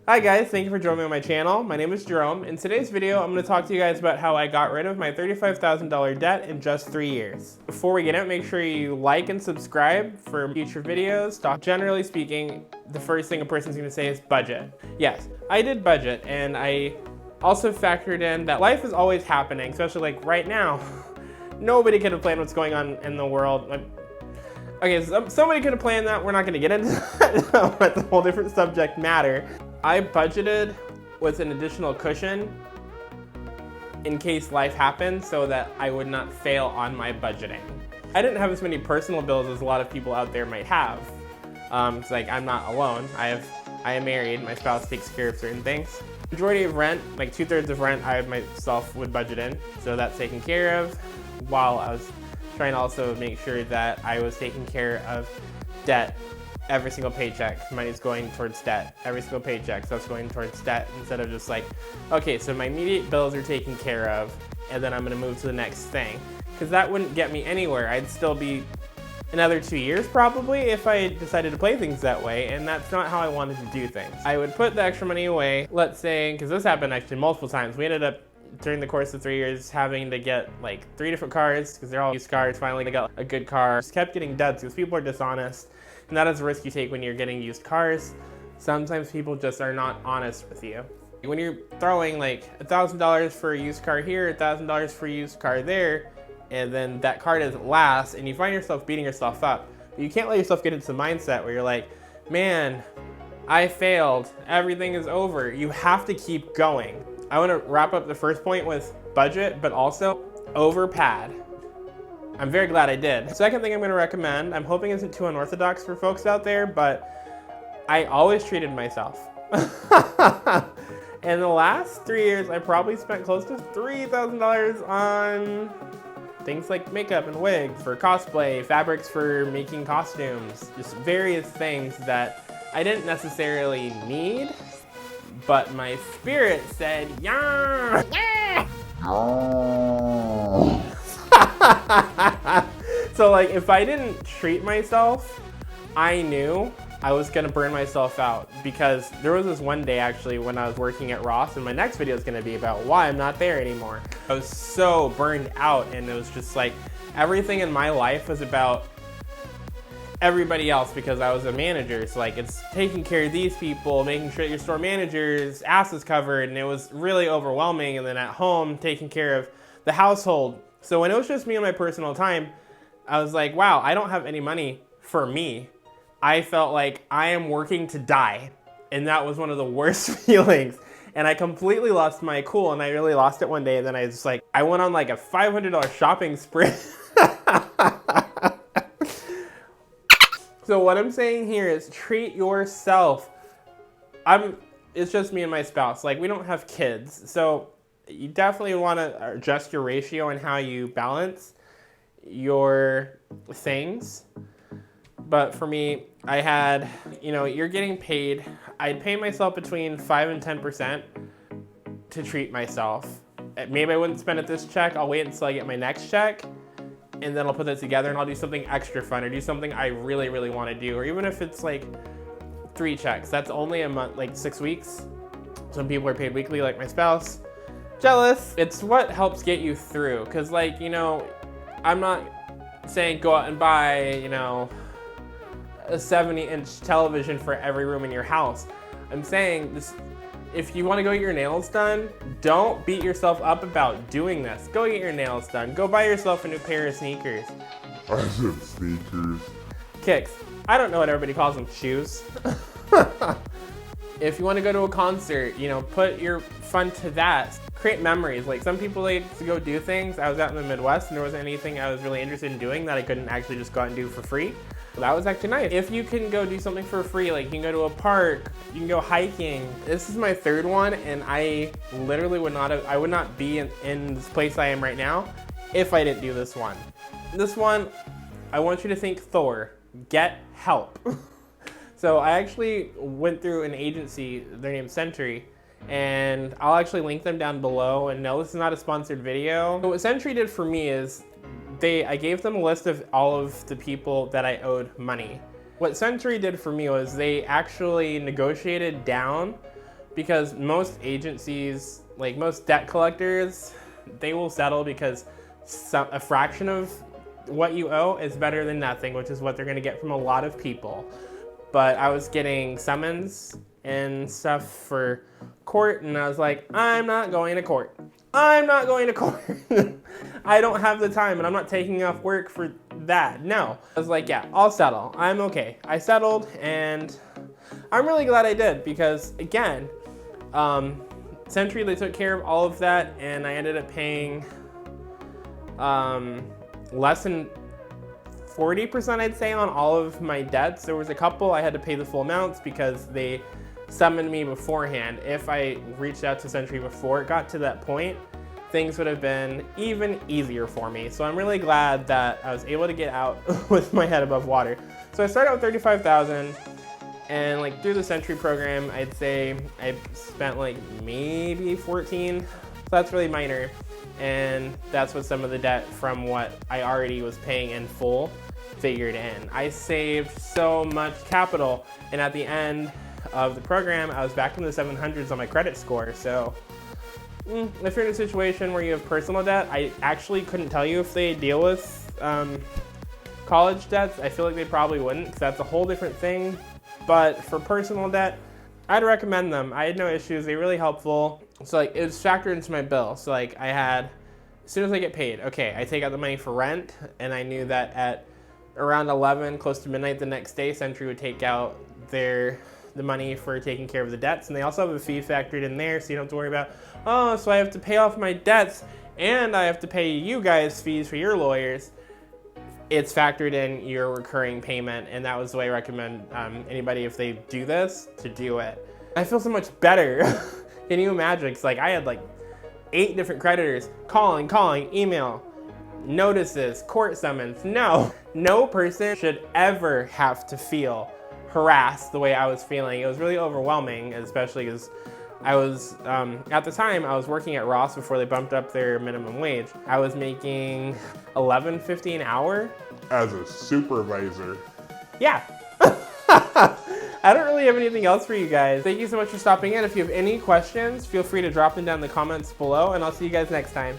Hi guys, thank you for joining me on my channel. My name is Jerome. In today's video, I'm going to talk to you guys about how I got rid of my $35,000 debt in just 3 years. Before we get in, make sure you like and subscribe for future videos. Generally speaking, the first thing a person's going to say is budget. Yes, I did budget, and I also factored in that life is always happening, especially like right now. Nobody could have planned what's going on in the world. Okay, so somebody could have planned that. We're not going to get into that. That's a whole different subject matter. I budgeted with an additional cushion in case life happened so that I would not fail on my budgeting. I didn't have as many personal bills as a lot of people out there might have. It's like I'm not alone. I am married. My spouse takes care of certain things. Majority of rent, like 2/3 of rent, I myself would budget in. So that's taken care of, while I was trying to also make sure that I was taking care of debt. Every single paycheck, money's going towards debt. Every single paycheck, stuff's going towards debt, instead of just like, okay, so my immediate bills are taken care of, and then I'm gonna move to the next thing. Because that wouldn't get me anywhere. I'd still be another 2 years probably if I decided to play things that way, and that's not how I wanted to do things. I would put the extra money away, let's say, because this happened actually multiple times. We ended up, during the course of 3 years, having to get like 3 different cars, because they're all used cars. Finally I got a good car. Just kept getting duds because people are dishonest. And that is a risk you take when you're getting used cars. Sometimes people just are not honest with you. When you're throwing like $1,000 for a used car here, $1,000 for a used car there, and then that car doesn't last, and you find yourself beating yourself up. But you can't let yourself get into the mindset where you're like, man, I failed, everything is over. You have to keep going. I want to wrap up the first point with budget, but also over pad. I'm very glad I did. Second thing I'm going to recommend, I'm hoping isn't too unorthodox for folks out there, but I always treated myself. In the last 3 years, I probably spent close to $3,000 on things like makeup and wigs for cosplay, fabrics for making costumes, just various things that I didn't necessarily need, but my spirit said, yeah, yeah. Oh. So like if I didn't treat myself, I knew I was gonna burn myself out, because there was this one day actually when I was working at Ross, and my next video is gonna be about why I'm not there anymore. I was so burned out, and it was just like everything in my life was about everybody else, because I was a manager. So like it's taking care of these people, making sure your store manager's ass is covered, and it was really overwhelming. And then at home, taking care of the household. So when it was just me and my personal time, I was like, wow, I don't have any money for me. I felt like I am working to die. And that was one of the worst feelings. And I completely lost my cool, and I really lost it one day. And then I went on like a $500 shopping spree. So what I'm saying here is treat yourself. It's just me and my spouse. Like, we don't have kids. So you definitely want to adjust your ratio and how you balance your things. But for me, I had, you're getting paid. I'd pay myself between 5 and 10% to treat myself. Maybe I wouldn't spend it this check. I'll wait until I get my next check, and then I'll put that together, and I'll do something extra fun, or do something I really, really want to do. Or even if it's like 3 checks, that's only a month, like 6 weeks. Some people are paid weekly, like my spouse. Jealous. It's what helps get you through. Cause like, I'm not saying go out and buy, a 70-inch television for every room in your house. I'm saying this, if you want to go get your nails done, don't beat yourself up about doing this. Go get your nails done. Go buy yourself a new pair of sneakers. I said sneakers. Kicks. I don't know what everybody calls them. Shoes. If you want to go to a concert, put your fun to that. Create memories. Like, some people like to go do things. I was out in the Midwest, and there wasn't anything I was really interested in doing that I couldn't actually just go out and do for free. So that was actually nice. If you can go do something for free, like you can go to a park, you can go hiking. This is my 3rd one, and I literally would not be in this place I am right now if I didn't do this one. This one, I want you to think Thor. Get help. So I actually went through an agency, their name's Century, and I'll actually link them down below. And no, this is not a sponsored video. So what Century did for me is I gave them a list of all of the people that I owed money. What Century did for me was they actually negotiated down because most agencies, like most debt collectors, they will settle because a fraction of what you owe is better than nothing, which is what they're gonna get from a lot of people. But I was getting summons and stuff for court, and I was like, I'm not going to court. I'm not going to court. I don't have the time, and I'm not taking off work for that. No. I was like, yeah, I'll settle. I'm okay. I settled, and I'm really glad I did because, again, Century, they took care of all of that, and I ended up paying less than 40%, I'd say, on all of my debts. There was a couple I had to pay the full amounts because they summoned me beforehand. If I reached out to Century before it got to that point, things would have been even easier for me. So I'm really glad that I was able to get out with my head above water. So I started out with $35,000, and like through the Century program, I'd say I spent like maybe 14. So that's really minor. And that's what some of the debt from what I already was paying in full figured in. I saved so much capital, and at the end of the program, I was back in the 700s on my credit score. So if you're in a situation where you have personal debt, I actually couldn't tell you if they deal with college debts. I feel like they probably wouldn't, because that's a whole different thing. But for personal debt, I'd recommend them. I had no issues. They're really helpful. So like it was factored into my bill. So like I had, as soon as I get paid, okay, I take out the money for rent, and I knew that at around 11, close to midnight the next day, Century would take out the money for taking care of the debts. And they also have a fee factored in there, so you don't have to worry about, oh, so I have to pay off my debts and I have to pay you guys fees for your lawyers. It's factored in your recurring payment, and that was the way I recommend anybody, if they do this, to do it. I feel so much better. Can you imagine? It's like I had like 8 different creditors calling, email, notices, court summons. No person should ever have to feel harassed the way I was feeling. It was really overwhelming, especially because I was, at the time, I was working at Ross before they bumped up their minimum wage. I was making $11.50 an hour. As a supervisor. Yeah. I don't really have anything else for you guys. Thank you so much for stopping in. If you have any questions, feel free to drop them down in the comments below, and I'll see you guys next time.